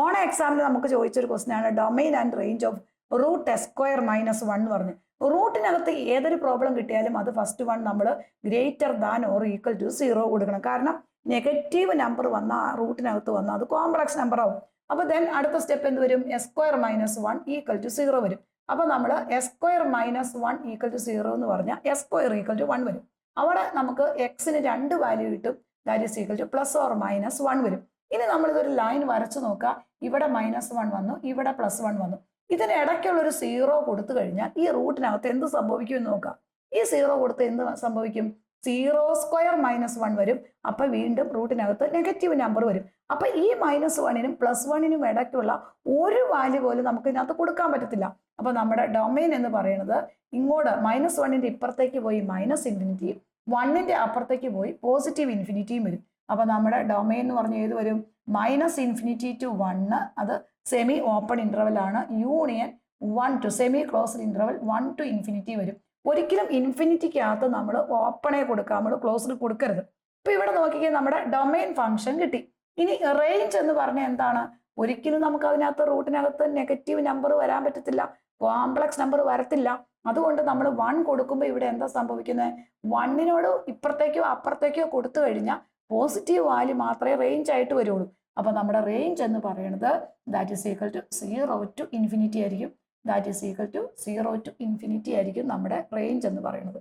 On എക്സാമിന് നമുക്ക് ചോദിച്ചൊരു ക്വസ്റ്റ്യൻ ആണ് domain and range of root S square minus 1 എന്ന് പറഞ്ഞു. റൂട്ടിനകത്ത് ഏതൊരു പ്രോബ്ലം കിട്ടിയാലും അത് ഫസ്റ്റ് വൺ നമ്മൾ greater than or equal to 0 കൊടുക്കണം. കാരണം നെഗറ്റീവ് നമ്പർ വന്ന ആ റൂട്ടിനകത്ത് വന്നാൽ അത് കോംപ്ലക്സ് നമ്പർ ആവും. അപ്പോൾ ദെൻ അടുത്ത സ്റ്റെപ്പ് എന്ത് വരും? S square minus 1 equal to 0 വരും. അപ്പോൾ നമ്മൾ S square minus 1 equal to 0 എന്ന് പറഞ്ഞാൽ എസ് സ്ക്വയർ ഈക്വൽ ടു 1 വരും. അവിടെ നമുക്ക് എക്സിന് 2 വാല്യൂ കിട്ടും. That is equal two plus or minus 1 വരും. ഇനി നമ്മളിതൊരു ലൈൻ വരച്ചു നോക്കാം. ഇവിടെ -1 വന്നു, ഇവിടെ +1 വന്നു. ഇതിന് ഇടയ്ക്കുള്ളൊരു 0 കൊടുത്തു കഴിഞ്ഞാൽ ഈ റൂട്ടിനകത്ത് എന്ത് സംഭവിക്കും എന്ന് നോക്കാം. ഈ 0 കൊടുത്ത് എന്ത് സംഭവിക്കും? 0 സ്ക്വയർ മൈനസ് 1 വരും. അപ്പൊ വീണ്ടും റൂട്ടിനകത്ത് നെഗറ്റീവ് നമ്പർ വരും. അപ്പൊ ഈ -1നും +1നും ഇടയ്ക്കുള്ള ഒരു വാല്യൂ പോലും നമുക്ക് ഇതിനകത്ത് കൊടുക്കാൻ പറ്റത്തില്ല. അപ്പൊ നമ്മുടെ ഡൊമൈൻ എന്ന് പറയുന്നത് ഇങ്ങോട്ട് -1ന്റെ ഇപ്പുറത്തേക്ക് പോയി -∞ 1ന്റെ അപ്പുറത്തേക്ക് പോയി +∞ വരും. അപ്പൊ നമ്മുടെ ഡൊമൈൻ എന്ന് പറഞ്ഞ ഏത് വരും? -∞ to 1, അത് സെമി ഓപ്പൺ ഇന്റർവൽ ആണ്. Union 1 to semi closed interval 1 to ∞ വരും. ഒരിക്കലും ഇൻഫിനിറ്റിക്കകത്ത് നമ്മൾ ഓപ്പണേ കൊടുക്കാം, നമ്മൾ ക്ലോസ്ഡ് കൊടുക്കരുത്. ഇപ്പൊ ഇവിടെ നോക്കിക്കേ, നമ്മുടെ ഡൊമൈൻ ഫംഗ്ഷൻ കിട്ടി. ഇനി റേഞ്ച് എന്ന് പറഞ്ഞാൽ എന്താണ്? ഒരിക്കലും നമുക്ക് അതിനകത്ത് റൂട്ടിനകത്ത് നെഗറ്റീവ് നമ്പർ വരാൻ പറ്റത്തില്ല, കോംപ്ലക്സ് നമ്പർ വരത്തില്ല. അതുകൊണ്ട് നമ്മൾ 1 കൊടുക്കുമ്പോൾ ഇവിടെ എന്താ സംഭവിക്കുന്നത്? 1നോട് ഇപ്പുറത്തേക്കോ അപ്പുറത്തേക്കോ കൊടുത്തു കഴിഞ്ഞാൽ പോസിറ്റീവ് വാല്യൂ മാത്രമേ റേഞ്ച് ആയിട്ട് വരുള്ളൂ. അപ്പൊ നമ്മുടെ റേഞ്ച് എന്ന് പറയുന്നത് that is equal to 0 to ∞ ആയിരിക്കും. That is equal to 0 to ∞ ആയിരിക്കും നമ്മുടെ റേഞ്ച് എന്ന് പറയുന്നത്.